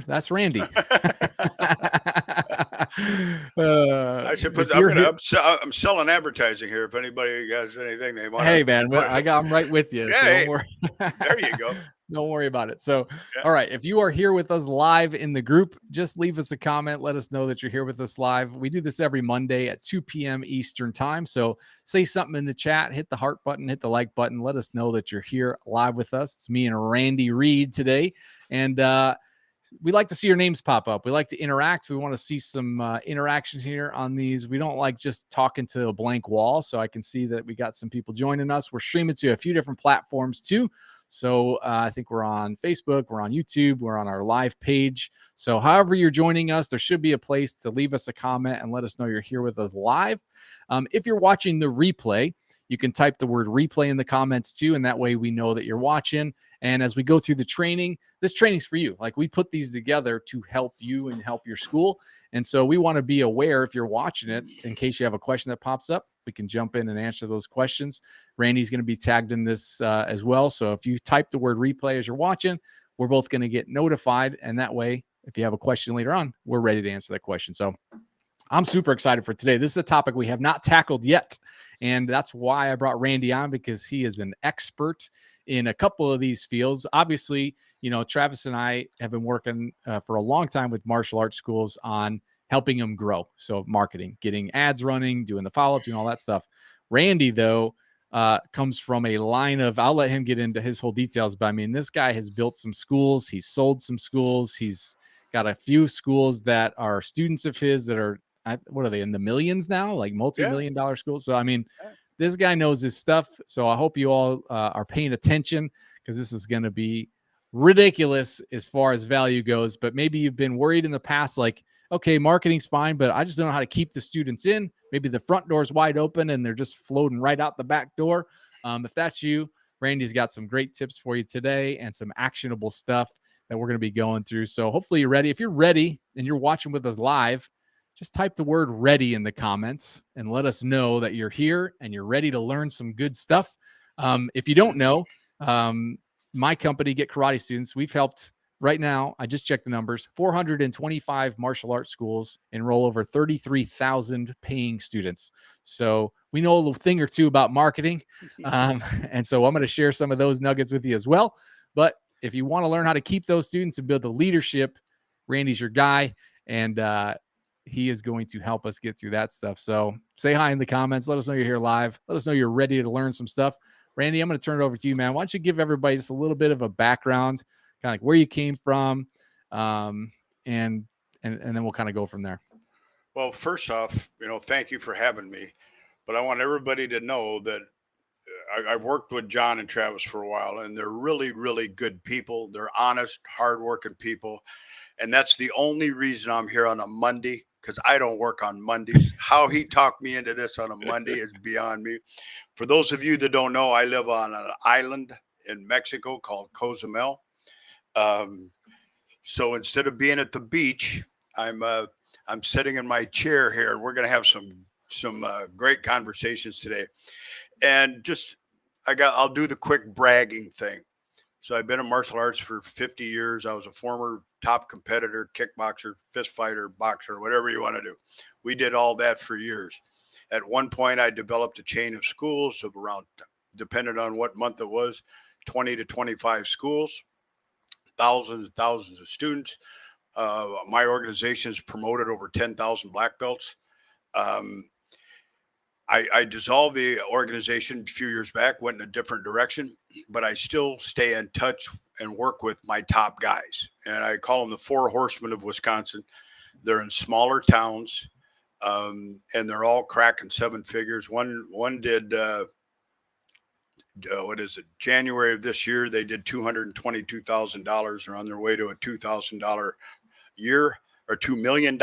That's Randy. I should put. If you're here, I'm selling advertising here. If anybody has anything they want to hey man, put, I'm right with you. yeah, So don't hey, worry. there you go. Don't worry about it. So, Yeah. all right, if you are here with us live in the group, just leave us a comment. Let us know that you're here with us live. We do this every Monday at 2 p.m. Eastern time. So say something in the chat, hit the heart button, hit the like button. Let us know that you're here live with us. It's me and Randy Reid today. And we like to see your names pop up. We like to interact. We want to see some interaction here on these. We don't like just talking to a blank wall. So I can see that we got some people joining us. We're streaming to a few different platforms too. So I think we're on Facebook, we're on YouTube, we're on our live page. So however you're joining us, there should be a place to leave us a comment and let us know you're here with us live. If you're watching the replay, you can type the word replay in the comments too, and that way we know that you're watching. And as we go through the training, this training's for you. Like we put these together to help you and help your school. And so we want to be aware if you're watching it, in case you have a question that pops up, we can jump in and answer those questions. Randy's going to be tagged in this as well. So if you type the word replay as you're watching, we're both going to get notified. And that way, if you have a question later on, we're ready to answer that question. So I'm super excited for today. This is a topic we have not tackled yet. And that's why I brought Randy on, because he is an expert in a couple of these fields. Obviously, you know, Travis and I have been working for a long time with martial arts schools on helping them grow. So marketing, getting ads running, doing the follow-up, doing all that stuff. Randy, though, comes from a line of, I'll let him get into his whole details, but I mean, this guy has built some schools. He's sold some schools. He's got a few schools that are students of his that are, what are they, in the millions now, like multi-million dollar schools. So I mean, this guy knows his stuff. So I hope you all are paying attention, because this is going to be ridiculous as far as value goes. But maybe you've been worried in the past, like, okay, marketing's fine, but I just don't know how to keep the students in. Maybe the front door is wide open and they're just floating right out the back door. If that's you, Randy's got some great tips for you today and some actionable stuff that we're going to be going through. So hopefully you're ready. If you're ready and you're watching with us live, just type the word ready in the comments and let us know that you're here and you're ready to learn some good stuff. If you don't know, my company, Get Karate Students, we've helped right now, I just checked the numbers, 425 martial arts schools enroll over 33,000 paying students. So we know a little thing or two about marketing. And so I'm going to share some of those nuggets with you as well. But if you want to learn how to keep those students and build the leadership, Randy's your guy. And he is going to help us get through that stuff. So say hi in the comments. Let us know you're here live. Let us know you're ready to learn some stuff. Randy, I'm going to turn it over to you, man. Why don't you give everybody just a little bit of a background, kind of like where you came from, and then we'll kind of go from there. Well, first off, thank you for having me. But I want everybody to know that I've worked with John and Travis for a while, and they're really, really good people. They're honest, hardworking people. And that's the only reason I'm here on a Monday, because I don't work on Mondays. How he talked me into this on a Monday is beyond me. For those of you that don't know, I live on an island in Mexico called Cozumel. So instead of being at the beach, I'm sitting in my chair here. We're going to have some great conversations today, and I'll do the quick bragging thing. So I've been in martial arts for 50 years. I was a former top competitor, kickboxer, fist fighter, boxer, whatever you want to do. We did all that for years. At one point, I developed a chain of schools of around, depending on what month it was, 20 to 25 schools, thousands and thousands of students. My organization has promoted over 10,000 black belts. I dissolved the organization a few years back, went in a different direction, but I still stay in touch and work with my top guys. And I call them the four horsemen of Wisconsin. They're in smaller towns, and they're all cracking seven figures. One did, January of this year, they did $222,000. They're on their way to a $2,000 year or $2 million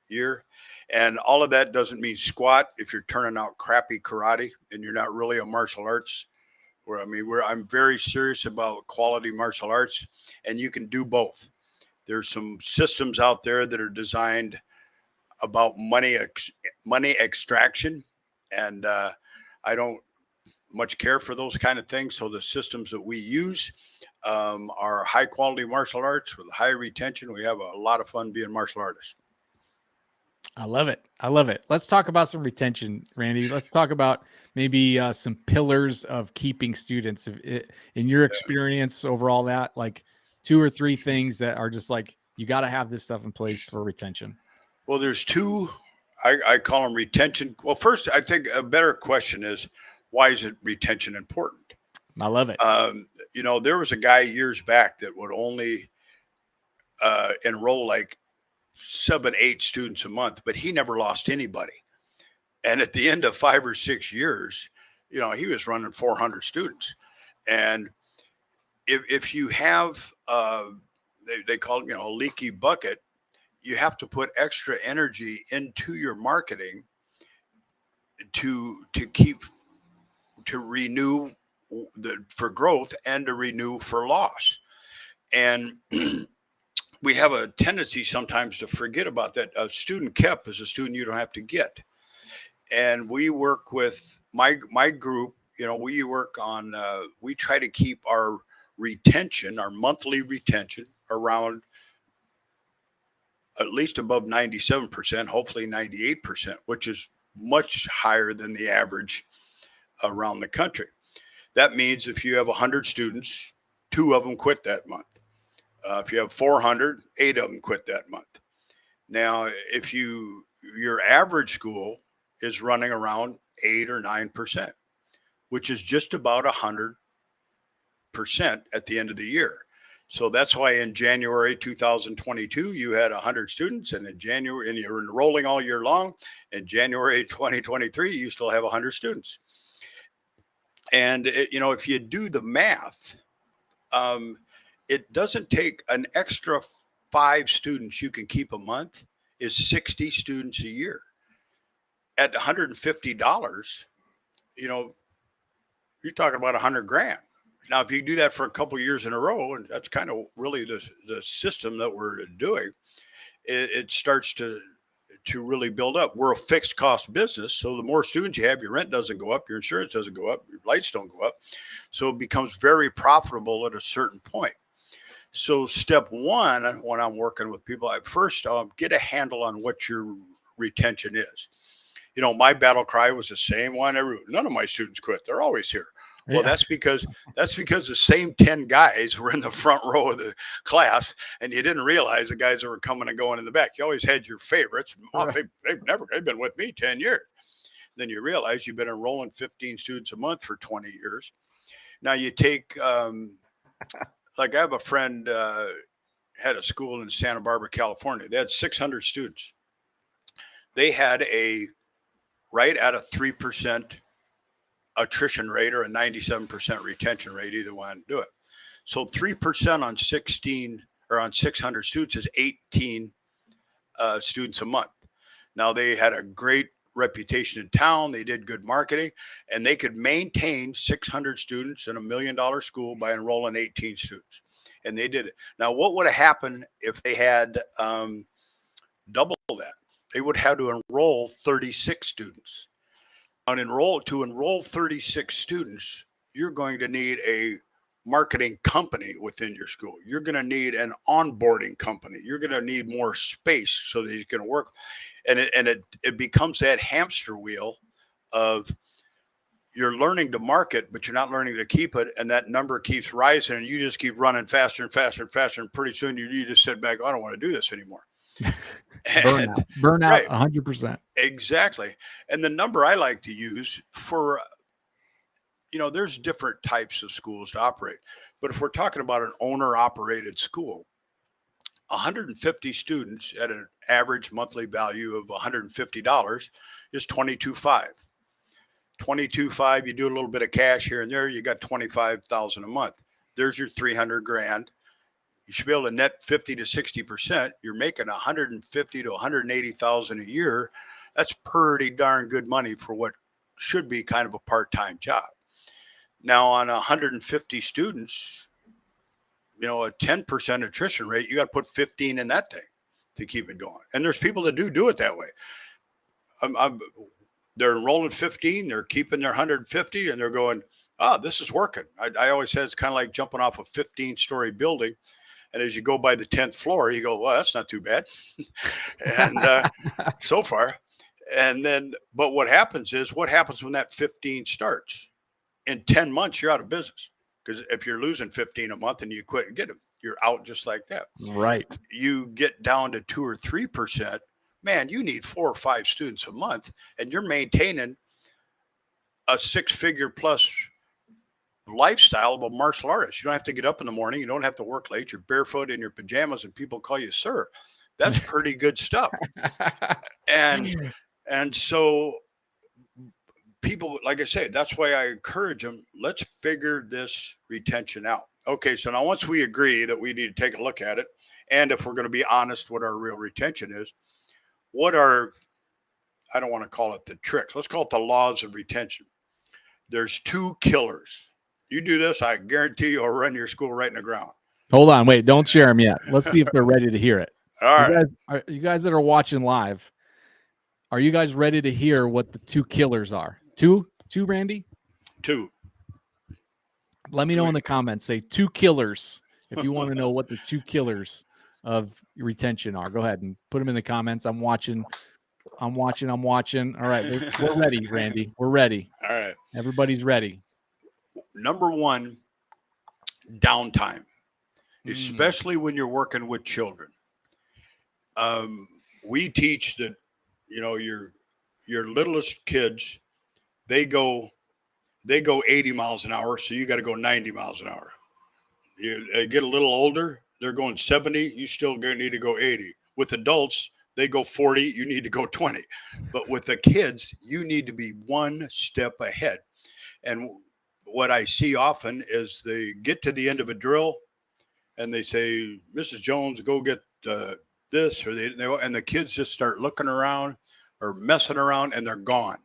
year. And all of that doesn't mean squat if you're turning out crappy karate and you're not really a martial arts. I'm very serious about quality martial arts, and you can do both. There's some systems out there that are designed about money extraction, and I don't much care for those kind of things. So the systems that we use are high quality martial arts with high retention. We have a lot of fun being martial artists. I love it. I love it. Let's talk about some retention, Randy. Let's talk about maybe some pillars of keeping students. In your experience over all that, like 2 or 3 things that are just like, you got to have this stuff in place for retention. Well, there's two, I call them retention. Well, first, I think a better question is, why is it retention important? I love it. There was a guy years back that would only enroll like 7, 8 students a month, but he never lost anybody. And at the end of 5 or 6 years, he was running 400 students. And if you have, they call it, a leaky bucket, you have to put extra energy into your marketing to renew for growth and to renew for loss. And we have a tendency sometimes to forget about that. A student kept is a student you don't have to get. And we work with my group, we work on, we try to keep our retention, our monthly retention, around at least above 97%, hopefully 98%, which is much higher than the average around the country. That means if you have 100 students, 2 of them quit that month. If you have 400, 8 of them quit that month. Now, if your average school is running around 8 or 9%, which is just about 100% at the end of the year. So that's why in January 2022, you had 100 students, and in January, and you're enrolling all year long. In January 2023, you still have 100 students. And if you do the math, it doesn't take an extra 5 students you can keep a month is 60 students a year. At $150, you're talking about $100,000. Now, if you do that for a couple of years in a row, and that's kind of really the system that we're doing, it starts to really build up. We're a fixed cost business. So the more students you have, your rent doesn't go up, your insurance doesn't go up, your lights don't go up. So it becomes very profitable at a certain point. So step one, when I'm working with people, I first get a handle on what your retention is. My battle cry was the same one. None of my students quit. They're always here. Well, that's because the same 10 guys were in the front row of the class, and you didn't realize the guys that were coming and going in the back. You always had your favorites. Oh, they've been with me 10 years. Then you realize you've been enrolling 15 students a month for 20 years. Now you take, like I have a friend had a school in Santa Barbara, California. They had 600 students. They had right at a 3% attrition rate or a 97% retention rate, either one do it. So 3% on 16 or on 600 students is 18 students a month. Now they had a great reputation in town. They did good marketing, and they could maintain 600 students in $1 million school by enrolling 18 students. And they did it. Now, what would have happened if they had double that? They would have to enroll 36 students. To enroll 36 students, you're going to need a marketing company within your school. You're going to need an onboarding company. You're going to need more space so that you can work. And it becomes that hamster wheel of you're learning to market, but you're not learning to keep it. And that number keeps rising, and you just keep running faster and faster and faster. And pretty soon you just sit back, I don't want to do this anymore. Burnout, right. 100%. Exactly. And the number I like to use for, there's different types of schools to operate. But if we're talking about an owner-operated school, 150 students at an average monthly value of $150 is $22,500. $22,500, you do a little bit of cash here and there, you got $25,000 a month. There's your $300,000. You should be able to net 50 to 60%. You're making 150 to 180,000 a year. That's pretty darn good money for what should be kind of a part-time job. Now, on 150 students, a 10% attrition rate, you got to put 15 in that thing to keep it going. And there's people that do it that way. They're enrolling 15, they're keeping their 150, and they're going, this is working. I always said it's kind of like jumping off a 15-story building. And as you go by the 10th floor, you go, well, that's not too bad. And so far. And then, but what happens when that 15 starts? In 10 months, you're out of business. Because if you're losing 15 a month and you quit and get them, you're out just like that. Right. You get down to 2 or 3%, man, you need 4 or 5 students a month, and you're maintaining a 6-figure plus lifestyle of a martial artist. You don't have to get up in the morning. You don't have to work late. You're barefoot in your pajamas and people call you sir. That's pretty good stuff. And so people, like I say, that's why I encourage them. Let's figure this retention out. Okay. So now once we agree that we need to take a look at it, and if we're going to be honest, what our real retention is, what are, I don't want to call it the tricks. Let's call it the laws of retention. There's 2 killers. You do this, I guarantee you'll run your school right in the ground. Hold on, wait, don't share them yet. Let's see if they're ready to hear it. All right. You guys that are watching live, are you guys ready to hear what the 2 killers are? 2, Randy? 2. Let me know in the comments. Say 2 killers if you want to know what the 2 killers of retention are. Go ahead and put them in the comments. I'm watching. All right, we're ready, Randy. We're ready. All right. Everybody's ready. Number 1, downtime, especially when you're working with children. We teach that, your littlest kids, they go 80 miles an hour, so you got to go 90 miles an hour. You get a little older, they're going 70, you still need to go 80. With adults, they go 40, you need to go 20. But with the kids, you need to be one step ahead. And what I see often is they get to the end of a drill and they say, Mrs. Jones, go get this, or and the kids just start looking around or messing around and they're gone.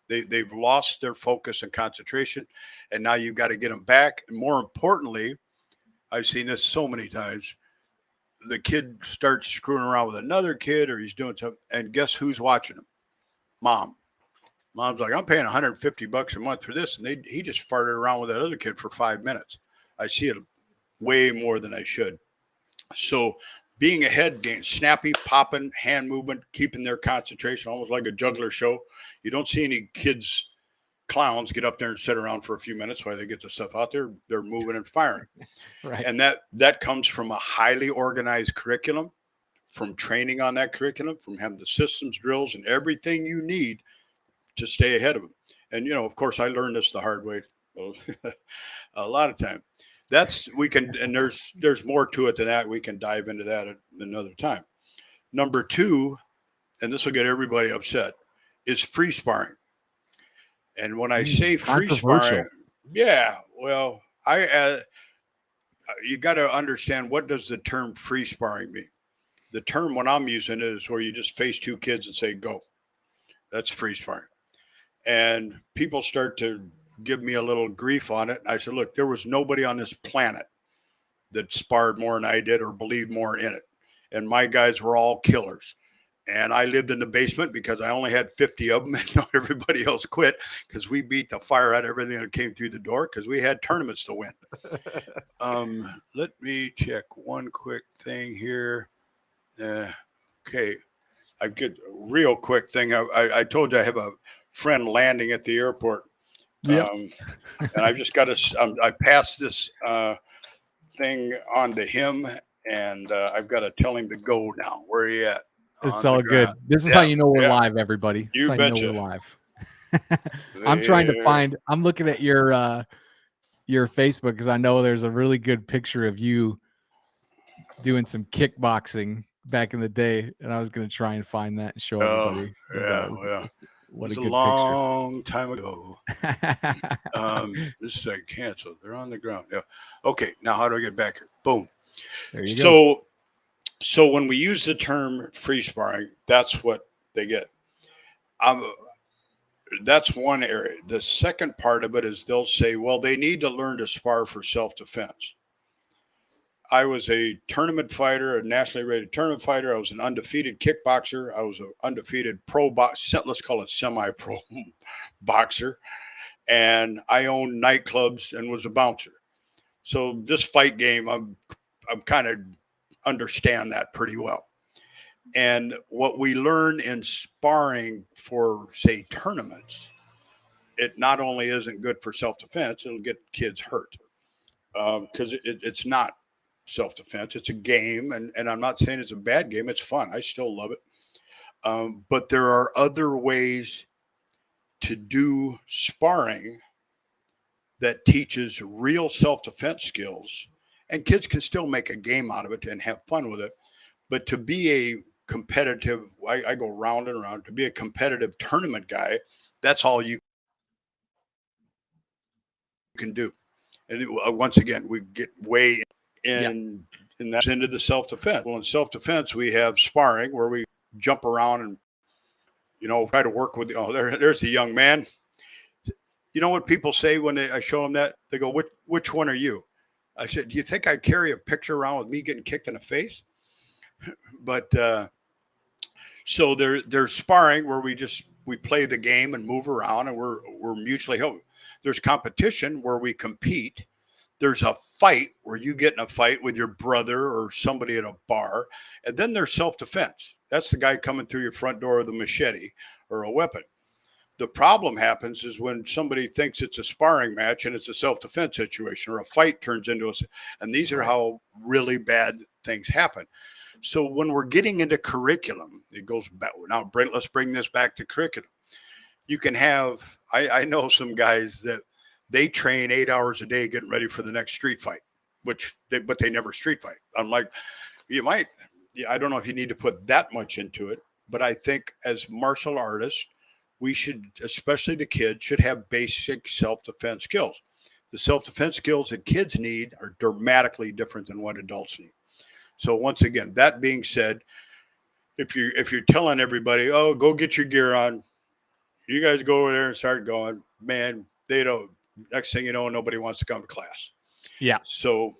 They've lost their focus and concentration, and now you've got to get them back. And more importantly, I've seen this so many times. The kid starts screwing around with another kid, or he's doing something, and guess who's watching him? Mom. Mom's like, I'm paying $150 a month for this, and he just farted around with that other kid for 5 minutes. I see it way more than I should. So being ahead, getting snappy, popping, hand movement, keeping their concentration, almost like a juggler show. You don't see any kids, clowns, get up there and sit around for a few minutes while they get the stuff out there. They're moving and firing. Right. And that comes from a highly organized curriculum, from training on that curriculum, from having the systems, drills, and everything you need to stay ahead of them. And, of course, I learned this the hard way a lot of time. And there's more to it than that. We can dive into that at another time. Number 2, and this will get everybody upset, is free sparring. And when I say free sparring, yeah, well, you got to understand, what does the term free sparring mean? The term when I'm using it is where you just face 2 kids and say, go. That's free sparring. And people start to give me a little grief on it. I said, look, there was nobody on this planet that sparred more than I did or believed more in it. And my guys were all killers. And I lived in the basement because I only had 50 of them, and everybody else quit because we beat the fire out of everything that came through the door because we had tournaments to win. Let me check one quick thing here. Okay. I get a real quick thing. I told you I have a friend landing at the airport. Yeah. And I've just got to, I passed this thing on to him, and I've got to tell him to go now. Where are you at? It's all good. This is how you know we're live, everybody. You betcha. We're live. I'm trying to find, I'm looking at your Facebook because I know there's a really good picture of you doing some kickboxing back in the day, and I was going to try and find that and show everybody. Yeah. What it was a good long time ago. This is canceled. They're on the ground. Yeah. Okay. Now how do I get back here? Boom. There you go. So when we use the term free sparring, that's what they get. That's one area. The second part of it is they'll say, well, they need to learn to spar for self-defense. I was a tournament fighter, a nationally rated tournament fighter. I was an undefeated kickboxer. I was an undefeated pro box, let's call it semi-pro boxer. and I owned nightclubs and was a bouncer. So this fight game, I'm kind of understand that pretty well. And what we learn in sparring for, say, tournaments, it not only isn't good for self defense, it'll get kids hurt because it's not self defense. It's a game, and I'm not saying it's a bad game. It's fun. I still love it. But there are other ways to do sparring that teaches real self defense skills, and kids can still make a game out of it and have fun with it. But to be a competitive, I go round and round, to be a competitive tournament guy, that's all you can do. And once again, we get way Yeah. in that's into the self defense. Well, in self defense, we have sparring where we jump around and try to work with. Oh, there's the young man. You know what people say when I show them that? They go, "Which one are you?" I said, "Do you think I carry a picture around with me getting kicked in the face?" But so there's sparring where we play the game and move around and we're mutually helping. There's competition where we compete. There's a fight where you get in a fight with your brother or somebody at a bar, and then there's self-defense. That's the guy coming through your front door with a machete or a weapon. The problem happens is when somebody thinks it's a sparring match and it's a self-defense situation, or a fight turns into a, and these are how really bad things happen. So when we're getting into curriculum, it goes back. Now, let's bring this back to curriculum. You can have, I know some guys that they train 8 hours a day getting ready for the next street fight, but they never street fight. I'm like, you might, yeah, I don't know if you need to put that much into it, but I think as martial artists, we should, especially the kids, should have basic self-defense skills. The self-defense skills that kids need are dramatically different than what adults need. So once again, that being said, if you're telling everybody, oh, go get your gear on, you guys go over there and start going, man, they don't. Next thing you know, nobody wants to come to class. Yeah. So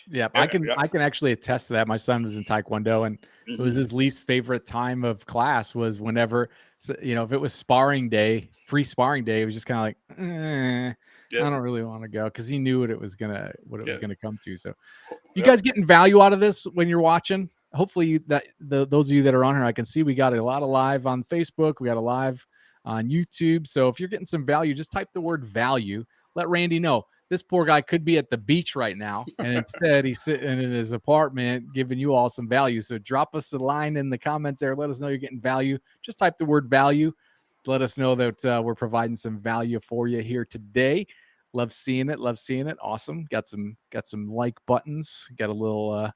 yeah, I can actually attest to that. My son was in Taekwondo, and it was his least favorite time of class was whenever, if it was sparring day, free sparring day, it was just kind of like, I don't really want to go, because he knew what it was gonna come to. So, you guys getting value out of this when you're watching? Hopefully, those of you that are on here, I can see we got a lot of live on Facebook, we got a live on YouTube. So if you're getting some value, just type the word value. Let Randy know. This poor guy could be at the beach right now, and instead he's sitting in his apartment giving you all some value. So drop us a line in the comments there. Let us know you're getting value. Just type the word value. Let us know that we're providing some value for you here today. Love seeing it. Love seeing it. Awesome. Got some like buttons. Got a little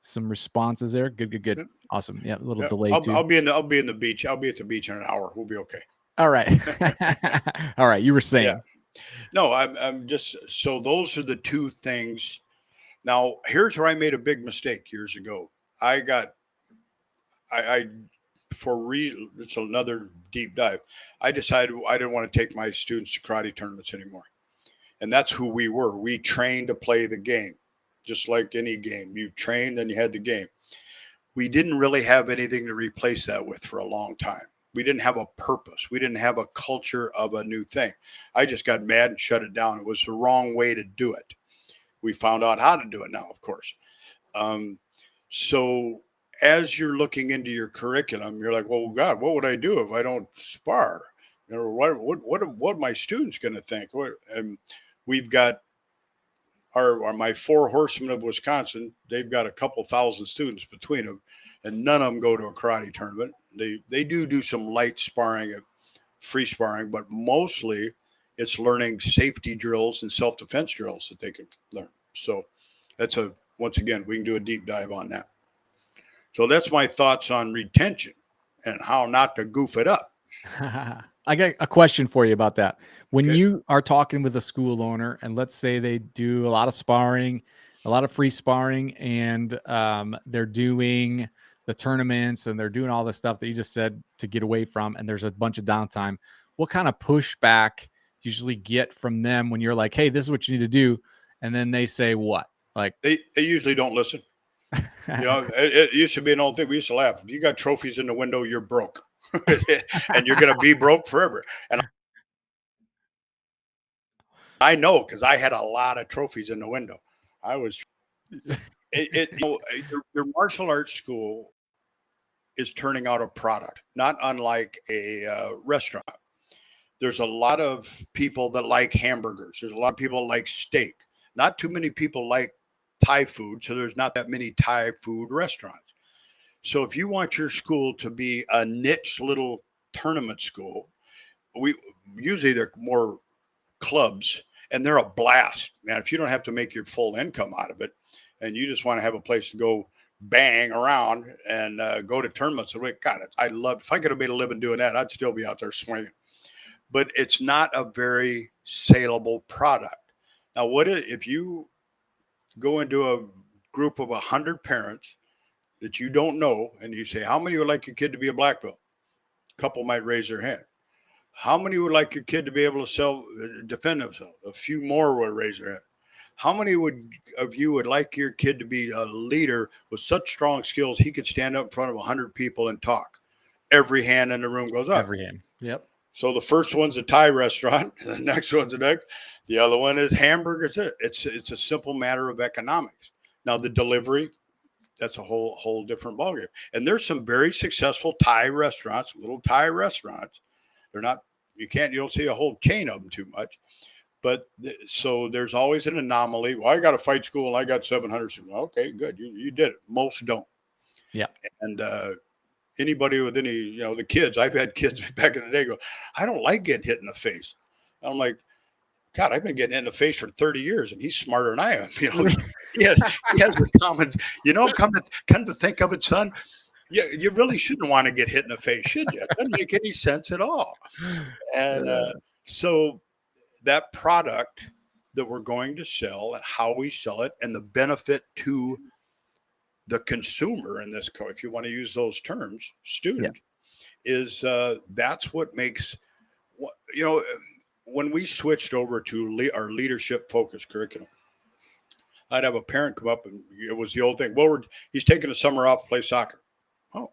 some responses there. Good. Awesome. Yeah, a little delay too. I'll be in the beach. I'll be at the beach in an hour. We'll be okay. All right. All right. You were saying. Yeah. No, I'm just, so those are the two things. Now, here's where I made a big mistake years ago. It's another deep dive. I decided I didn't want to take my students to karate tournaments anymore. And that's who we were. We trained to play the game, just like any game. You trained and you had the game. We didn't really have anything to replace that with for a long time. We didn't have a purpose. We didn't have a culture of a new thing. I just got mad and shut it down. It was the wrong way to do it. We found out how to do it now, of course. So as you're looking into your curriculum, you're like, well, God, what would I do if I don't spar? What are my students going to think? And we've got my 4 horsemen of Wisconsin. They've got a couple thousand students between them, and none of them go to a karate tournament. They do some light sparring, free sparring, but mostly it's learning safety drills and self-defense drills that they can learn. So once again, we can do a deep dive on that. So that's my thoughts on retention and how not to goof it up. I got a question for you about that. When you are talking with a school owner, and let's say they do a lot of sparring, a lot of free sparring, and they're doing the tournaments and they're doing all the stuff that you just said to get away from, and there's a bunch of downtime, what kind of pushback do you usually get from them when you're like, hey, this is what you need to do? And then they say what? Like they usually don't listen. It used to be an old thing. We used to laugh. If you got trophies in the window, you're broke. And you're going to be broke forever. And I know because I had a lot of trophies in the window. I was your martial arts school is turning out a product, not unlike a restaurant. There's a lot of people that like hamburgers. There's a lot of people that like steak. Not too many people like Thai food, so there's not that many Thai food restaurants. So if you want your school to be a niche little tournament school, we usually they're more clubs and they're a blast, man. If you don't have to make your full income out of it and you just want to have a place to go bang around and go to tournaments, God, I love, if I could have made a living doing that, I'd still be out there swinging. But it's not a very saleable product. Now, if you go into a group of 100 parents that you don't know and you say, how many would like your kid to be a black belt? A couple might raise their hand. How many would like your kid to be able to defend themselves? A few more would raise their hand. How many of you would like your kid to be a leader with such strong skills he could stand up in front of 100 people and talk? Every hand in the room goes up. Every hand. Yep. So the first one's a Thai restaurant, and the next one's the next. The other one is hamburgers. It's a simple matter of economics. Now the delivery, that's a whole different ballgame. And there's some very successful Thai restaurants, little Thai restaurants. They're not, you don't see a whole chain of them too much. But so there's always an anomaly. Well, I got a fight school and I got 700 students. Okay, good. You did it. Most don't. Yeah. And anybody with any, the kids, I've had kids back in the day go, I don't like getting hit in the face. I'm like, God, I've been getting hit in the face for 30 years and he's smarter than I am. He has the common, come to think of it, son, you really shouldn't want to get hit in the face, should you? It doesn't make any sense at all. And so that product that we're going to sell and how we sell it and the benefit to the consumer in this, if you want to use those terms, student, is that's what makes, when we switched over to our leadership focused curriculum, I'd have a parent come up and it was the old thing. Well, he's taking a summer off to play soccer. Oh,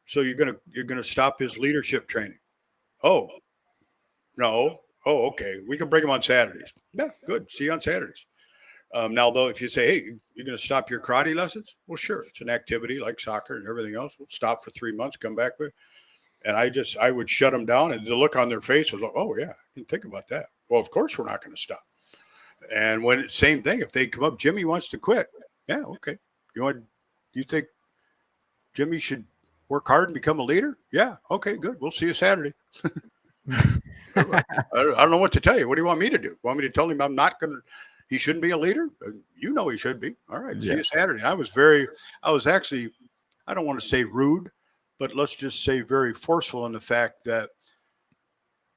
so you're gonna stop his leadership training? Oh, no. Oh, okay. We can bring him on Saturdays. Yeah, good. See you on Saturdays. Now, though, if you say, hey, you're going to stop your karate lessons? Well, sure. It's an activity like soccer and everything else. We'll stop for 3 months, come back with. And I would shut them down. And the look on their face was like, oh, yeah, I didn't think about that. Well, of course, we're not going to stop. And same thing, if they come up, Jimmy wants to quit. Yeah, okay. You think Jimmy should work hard and become a leader? Yeah, okay, good. We'll see you Saturday. I don't know what to tell you. What do you want me to do? Want me to tell him he shouldn't be a leader? He should be. All right. See you Saturday. And I was actually, I don't want to say rude, but let's just say very forceful in the fact that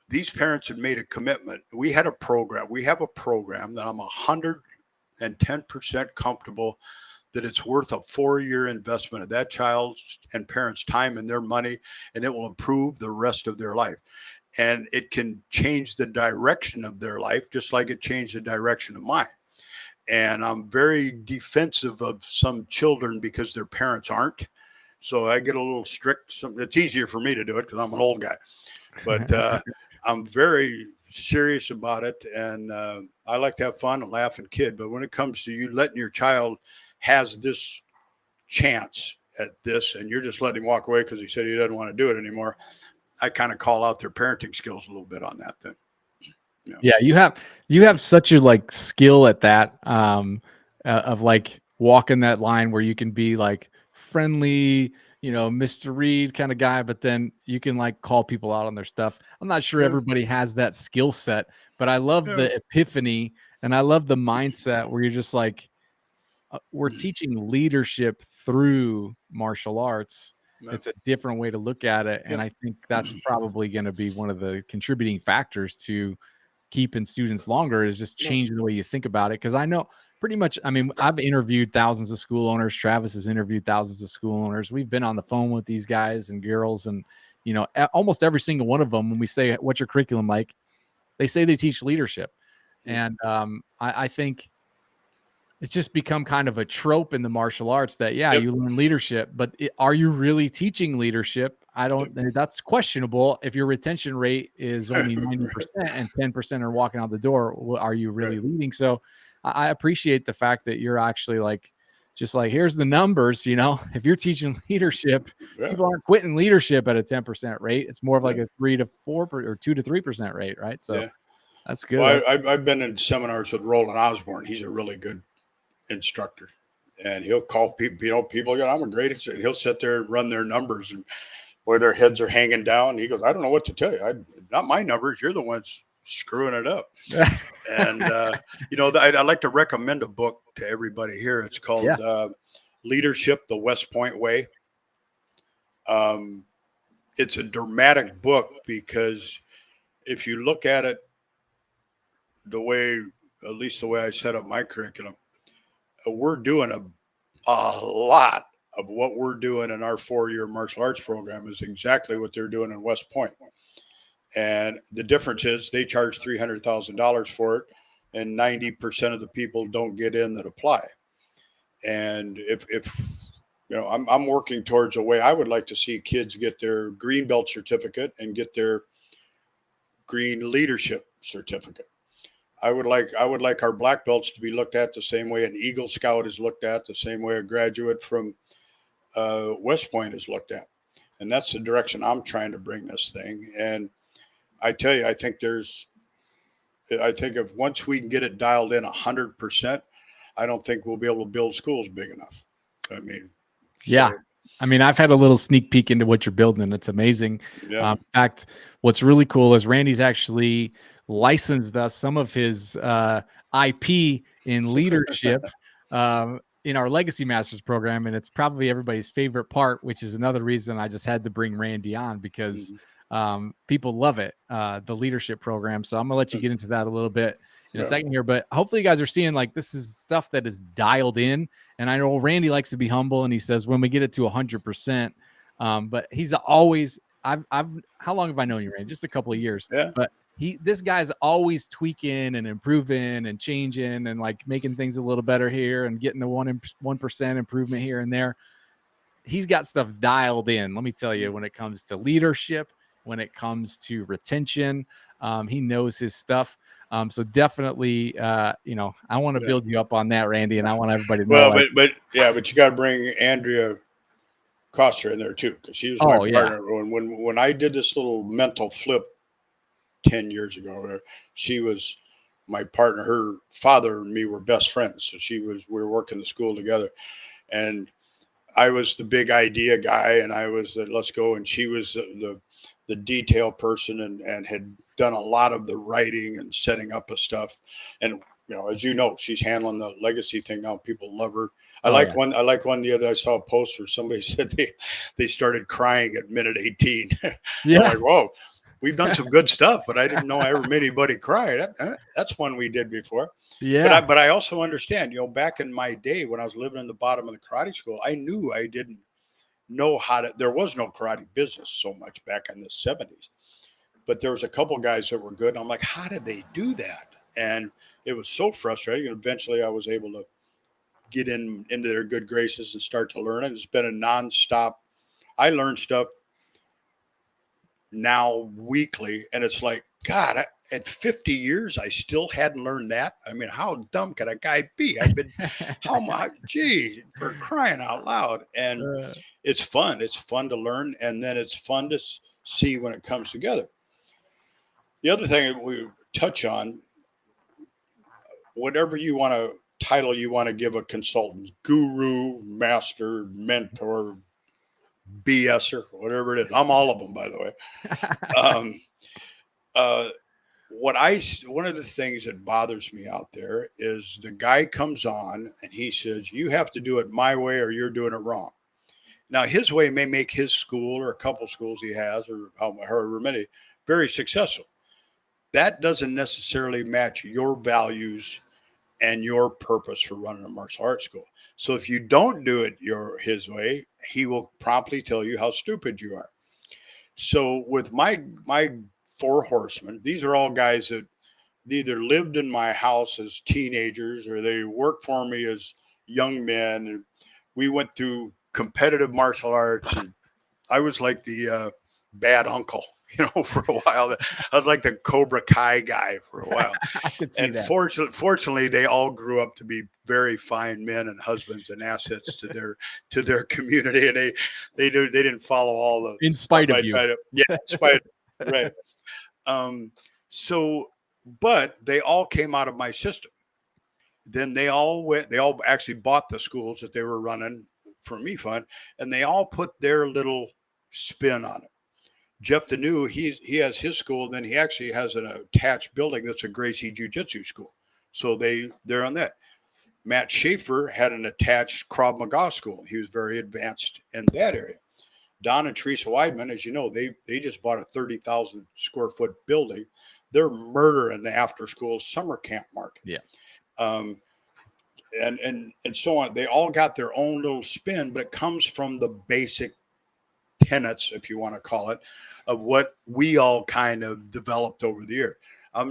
these parents had made a commitment. We have a program that I'm 110% comfortable that it's worth a 4-year investment of that child's and parents' time and their money, and it will improve the rest of their life. And it can change the direction of their life, just like it changed the direction of mine. And I'm very defensive of some children because their parents aren't. So I get a little strict. It's easier for me to do it because I'm an old guy. But I'm very serious about it. And I like to have fun and laugh and kid. But when it comes to you letting your child has this chance at this, and you're just letting him walk away because he said he doesn't want to do it anymore, I kind of call out their parenting skills a little bit on that thing. Yeah, you have such a skill at that of walking that line where you can be friendly, Mr. Reid kind of guy, but then you can call people out on their stuff. I'm not sure everybody has that skill set, but I love the epiphany and I love the mindset where you're just we're teaching leadership through martial arts. It's a different way to look at it. And I think that's probably going to be one of the contributing factors to keeping students longer is just changing the way you think about it. Cause I know pretty much, I've interviewed thousands of school owners. Travis has interviewed thousands of school owners. We've been on the phone with these guys and girls and, almost every single one of them, when we say, what's your curriculum like? They say they teach leadership. And I think it's just become kind of a trope in the martial arts that, you learn leadership, but are you really teaching leadership? I don't, that's questionable. If your retention rate is only 90% and 10% are walking out the door, are you really leading? So I appreciate the fact that you're actually like, just like, here's the numbers, if you're teaching leadership, people aren't quitting leadership at a 10% rate. It's more of like a 3 to 4 or 2 to 3% rate. Right. So that's good. Well, I've been in seminars with Roland Osborne. He's a really good instructor, and he'll call people, people go, I'm a great instructor. He'll sit there and run their numbers and where their heads are hanging down. He goes, I don't know what to tell you. Not my numbers. You're the ones screwing it up. And, I'd like to recommend a book to everybody here. It's called Leadership, the West Point Way. It's a dramatic book because if you look at it at least the way I set up my curriculum, we're doing a lot of what we're doing in our 4-year martial arts program is exactly what they're doing in West Point. And the difference is they charge $300,000 for it, and 90% of the people don't get in that apply. And if I'm working towards a way I would like to see kids get their green belt certificate and get their green leadership certificate. I would like our black belts to be looked at the same way an Eagle Scout is looked at, the same way a graduate from West Point is looked at. And that's the direction I'm trying to bring this thing. And I tell you, I think if once we can get it dialed in 100%, I don't think we'll be able to build schools big enough. I mean, I've had a little sneak peek into what you're building. It's amazing. Yeah. In fact, what's really cool is Randy's actually licensed us some of his IP in leadership in our Legacy Masters program. And it's probably everybody's favorite part, which is another reason I just had to bring Randy on because people love it, the leadership program. So I'm going to let you get into that a little bit in a second here, but hopefully you guys are seeing like this is stuff that is dialed in. And I know Randy likes to be humble and he says when we get it to 100%, but he's always, how long have I known you, Randy? Just a couple of years, but this guy's always tweaking and improving and changing and like making things a little better here and getting the 1% improvement here and there. He's got stuff dialed in. Let me tell you, when it comes to leadership, when it comes to retention, he knows his stuff. So definitely, I want to build you up on that, Randy, and I want everybody to know. Well, but you got to bring Andrea Coster in there too, because she was my partner when I did this little mental flip 10 years ago. She was my partner. Her father and me were best friends, so we were working the school together, and I was the big idea guy, and I was let's go, and she was the detail person and had done a lot of the writing and setting up of stuff. And as you know, she's handling the legacy thing now. People love her. I like one the other. I saw a post where somebody said they started crying at minute 18. Yeah, I'm like, whoa, we've done some good stuff, but I didn't know I ever made anybody cry. That's one we did before. Yeah, but I also understand. Back in my day when I was living in the bottom of the karate school, I knew I didn't know there was no karate business so much back in the 70s, but there was a couple guys that were good. And I'm like, how did they do that? And it was so frustrating. And eventually I was able to get into their good graces and start to learn it. It's been a nonstop. I learn stuff now weekly, and it's like, God, at 50 years, I still hadn't learned that. I mean, how dumb could a guy be? I've been, for crying out loud. And it's fun. It's fun to learn. And then it's fun to see when it comes together. The other thing we touch on, whatever you want to title you want to give a consultant, guru, master, mentor, BSer, whatever it is. I'm all of them, by the way. One of the things that bothers me out there is the guy comes on and he says, you have to do it my way or you're doing it wrong. Now, his way may make his school or a couple schools he has or however many very successful. That doesn't necessarily match your values and your purpose for running a martial arts school. So if you don't do it his way, he will promptly tell you how stupid you are. So with my 4 horsemen, these are all guys that either lived in my house as teenagers or they worked for me as young men. And we went through competitive martial arts and I was like the bad uncle, for a while. I was like the Cobra Kai guy for a while. I could see And that. fortunately, they all grew up to be very fine men and husbands and assets to their community, and they didn't follow all the In stuff spite of I you. tried to, yeah, in spite, right. Um, so, but they all came out of my system. Then they all actually bought the schools that they were running for me fund, and they all put their little spin on it. Jeff the New, he has his school, then he actually has an attached building that's a Gracie Jiu-Jitsu school. So they're on that. Matt Schaefer had an attached Krav Maga school. He was very advanced in that area. Don and Teresa Weidman, as you know, they just bought a 30,000 square foot building. They're murdering the after school summer camp market. Yeah. Um, and so on. They all got their own little spin, but it comes from the basic tenets, if you want to call it, of what we all kind of developed over the year. I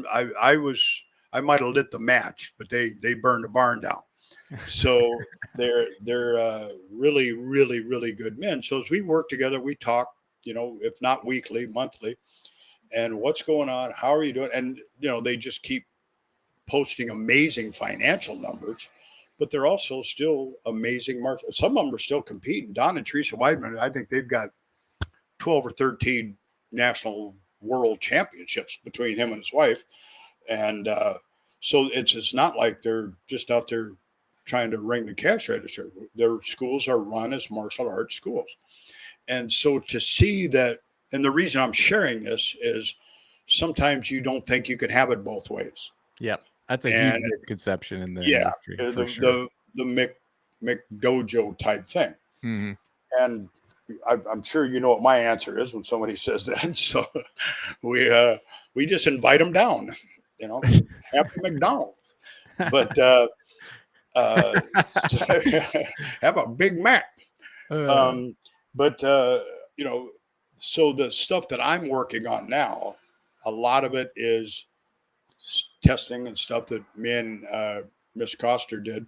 might have lit the match, but they burned the barn down. So they're really, really, really good men. So as we work together, we talk, if not weekly, monthly, and what's going on, how are you doing? And they just keep posting amazing financial numbers, but they're also still amazing marks. Some of them are still competing. Don and Teresa Weidman, I think they've got 12 or 13 national world championships between him and his wife. And so it's not like they're just out there trying to ring the cash register. Their schools are run as martial arts schools. And so to see that, and the reason I'm sharing this is sometimes you don't think you can have it both ways. Yep. That's a huge misconception in the industry, for sure. The McDojo type thing. Mm-hmm. And I'm sure you know what my answer is when somebody says that. So we just invite them down, happy McDonald's, but have a Big Mac. But so the stuff that I'm working on now, a lot of it is testing and stuff that me and Miss Coster did.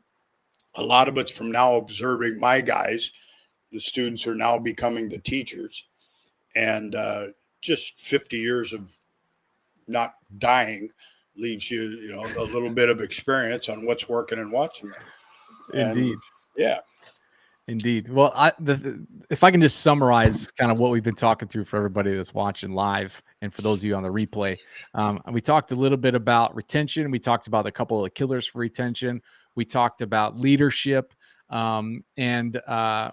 A lot of it's from now observing my guys. The students are now becoming the teachers, and just 50 years of not dying leaves you, a little bit of experience on what's working and what's not. Indeed. Yeah. Indeed. Well, if I can just summarize kind of what we've been talking through for everybody that's watching live and for those of you on the replay, we talked a little bit about retention. We talked about a couple of the killers for retention. We talked about leadership, and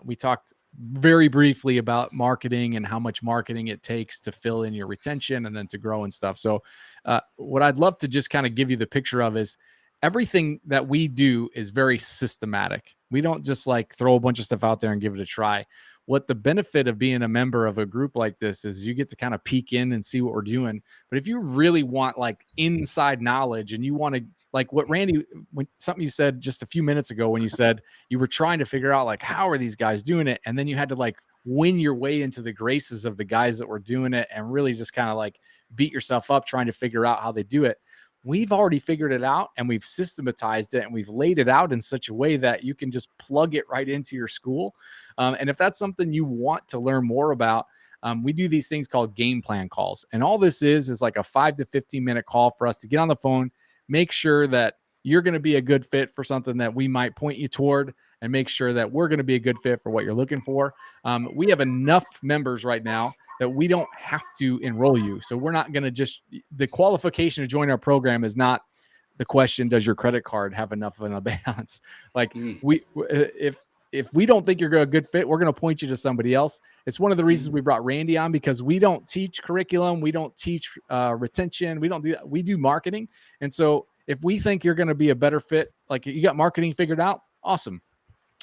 we talked very briefly about marketing and how much marketing it takes to fill in your retention and then to grow and stuff. So what I'd love to just kind of give you the picture of is everything that we do is very systematic. We don't just like throw a bunch of stuff out there and give it a try. What the benefit of being a member of a group like this is you get to kind of peek in and see what we're doing. But if you really want like inside knowledge and you want to, like what Randy, something you said just a few minutes ago, when you said you were trying to figure out like, how are these guys doing it? And then you had to like win your way into the graces of the guys that were doing it and really just kind of like beat yourself up trying to figure out how they do it. We've already figured it out and we've systematized it and we've laid it out in such a way that you can just plug it right into your school. And if that's something you want to learn more about, we do these things called game plan calls. And all this is like a 5 to 15 minute call for us to get on the phone, make sure that you're going to be a good fit for something that we might point you toward, and make sure that we're going to be a good fit for what you're looking for. We have enough members right now that we don't have to enroll you. So we're not going to just, the qualification to join our program is not the question, does your credit card have enough of a balance? Like if we don't think you're a good fit, we're going to point you to somebody else. It's one of the reasons we brought Randy on, because we don't teach curriculum. We don't teach retention. We don't do that. We do marketing. And so if we think you're going to be a better fit, like you got marketing figured out, awesome.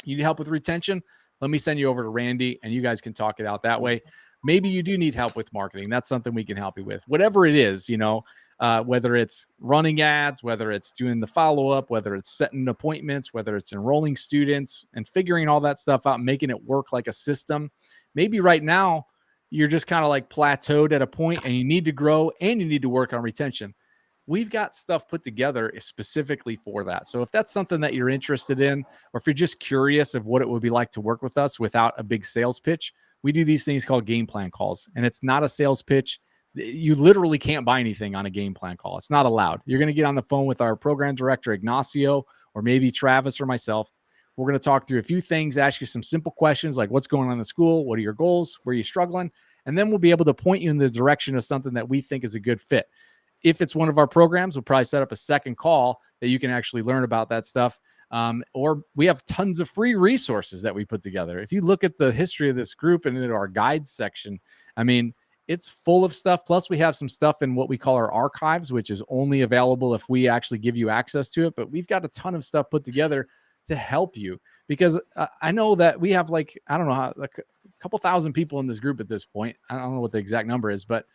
You need help with retention? Let me send you over to Randy and you guys can talk it out that way. Maybe you do need help with marketing. That's something we can help you with. Whatever it is, whether it's running ads, whether it's doing the follow-up, whether it's setting appointments, whether it's enrolling students and figuring all that stuff out, making it work like a system. Maybe right now you're just kind of like plateaued at a point and you need to grow and you need to work on retention. We've got stuff put together specifically for that. So if that's something that you're interested in, or if you're just curious of what it would be like to work with us without a big sales pitch, we do these things called game plan calls, and it's not a sales pitch. You literally can't buy anything on a game plan call. It's not allowed. You're going to get on the phone with our program director, Ignacio, or maybe Travis or myself. We're going to talk through a few things, ask you some simple questions like what's going on in the school, what are your goals, where are you struggling, and then we'll be able to point you in the direction of something that we think is a good fit. If it's one of our programs, we'll probably set up a second call that you can actually learn about that stuff. Or we have tons of free resources that we put together. If you look at the history of this group and into our guides section, I mean, it's full of stuff. Plus, we have some stuff in what we call our archives, which is only available if we actually give you access to it. But we've got a ton of stuff put together to help you, because I know that we have like, I don't know how, like a couple thousand people in this group at this point. I don't know what the exact number is, but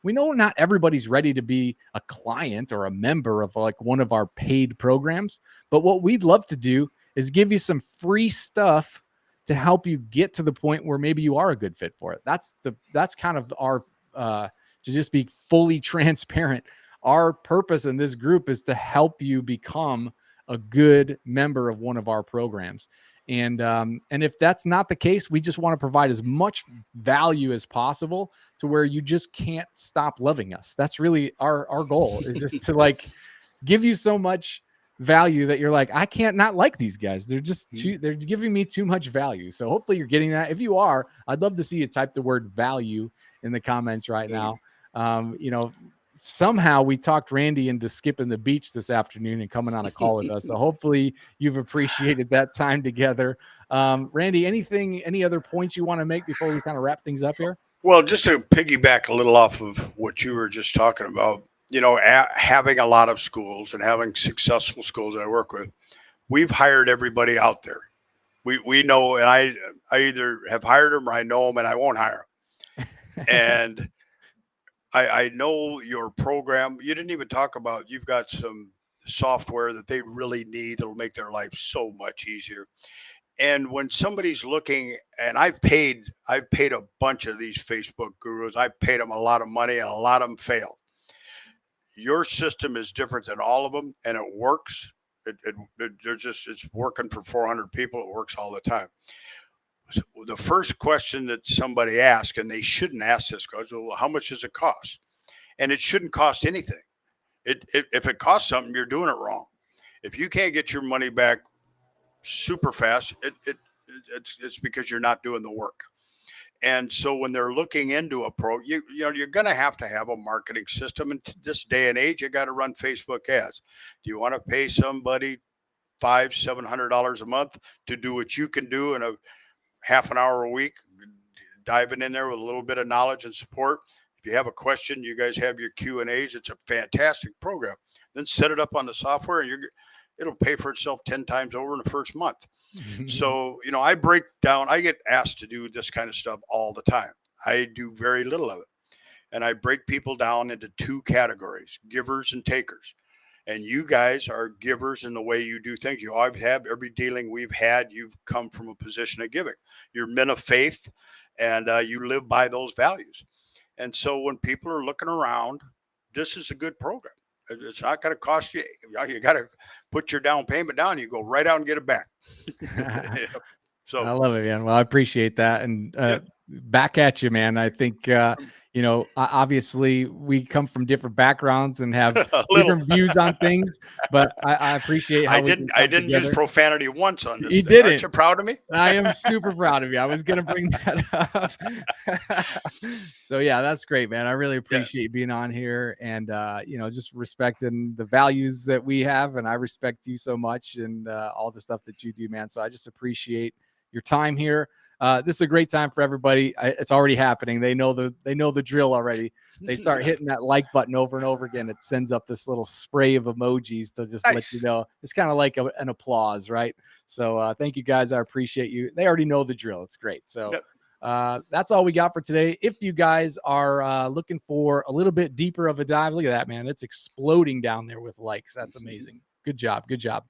we know not everybody's ready to be a client or a member of like one of our paid programs. But what we'd love to do is give you some free stuff to help you get to the point where maybe you are a good fit for it. That's kind of our, to just be fully transparent. Our purpose in this group is to help you become a good member of one of our programs. And if that's not the case, we just want to provide as much value as possible to where you just can't stop loving us. That's really our goal, is just to like give you so much value that you're like, I can't not like these guys. They're just they're giving me too much value. So hopefully you're getting that. If you are, I'd love to see you type the word value in the comments right now. Somehow we talked Randy into skipping the beach this afternoon and coming on a call with us. So hopefully you've appreciated that time together. Randy, any other points you want to make before we kind of wrap things up here? Well, just to piggyback a little off of what you were just talking about, having a lot of schools and having successful schools that I work with, we've hired everybody out there. We know, and I either have hired them or I know them and I won't hire them. And I know your program. You didn't even talk about, you've got some software that they really need that'll make their life so much easier. And when somebody's looking, and I've paid a bunch of these Facebook gurus, I've paid them a lot of money and a lot of them failed. Your system is different than all of them, and it works. It's working for 400 people. It works all the time. The first question that somebody asks, and they shouldn't ask this question, well, how much does it cost? And it shouldn't cost anything. If it costs something, you're doing it wrong. If you can't get your money back super fast, it's because you're not doing the work. And so when they're looking into a you're going to have a marketing system. And this day and age, you got to run Facebook ads. Do you want to pay somebody $500-700 a month to do what you can do in a half an hour a week, diving in there with a little bit of knowledge and support? If you have a question, you guys have your Q&As. It's a fantastic program. Then set it up on the software and it'll pay for itself 10 times over in the first month. So, I break down, I get asked to do this kind of stuff all the time. I do very little of it. And I break people down into two categories, givers and takers. And you guys are givers in the way you do things. You always have. Every dealing we've had, you've come from a position of giving. You're men of faith, and you live by those values. And so when people are looking around, this is a good program. It's not going to cost you. You got to put your down payment down. You go right out and get it back. So I love it, man. Well, I appreciate that. And back at you, man. I think, obviously we come from different backgrounds and have different views on things, but I appreciate how I didn't use profanity once on this. You didn't. Aren't you proud of me? I am super proud of you. I was going to bring that up. So yeah, that's great, man. I really appreciate you being on here and, just respecting the values that we have. And I respect you so much and all the stuff that you do, man. So I just appreciate your time here. This is a great time for everybody. It's already happening. They know the drill already. They start hitting that like button over and over again. It sends up this little spray of emojis to just let you know. It's kind of like an applause, right? So thank you guys. I appreciate you. They already know the drill. It's great. So that's all we got for today. If you guys are looking for a little bit deeper of a dive, look at that, man. It's exploding down there with likes. That's amazing. Good job. Good job.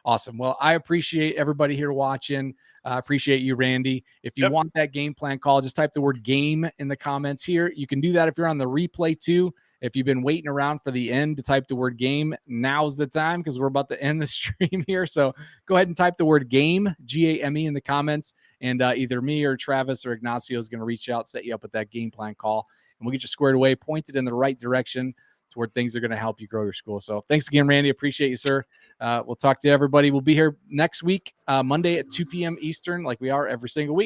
Awesome. Well, I appreciate everybody here watching. I appreciate you, Randy. If you want that game plan call, just type the word game in the comments here. You can do that if you're on the replay too. If you've been waiting around for the end to type the word game, now's the time because we're about to end the stream here. So go ahead and type the word game, GAME, in the comments, and either me or Travis or Ignacio is going to reach out, set you up with that game plan call, and we'll get you squared away, pointed in the right direction toward things that are going to help you grow your school. So thanks again, Randy. Appreciate you, sir. We'll talk to everybody. We'll be here next week, Monday at 2 p.m. Eastern, like we are every single week.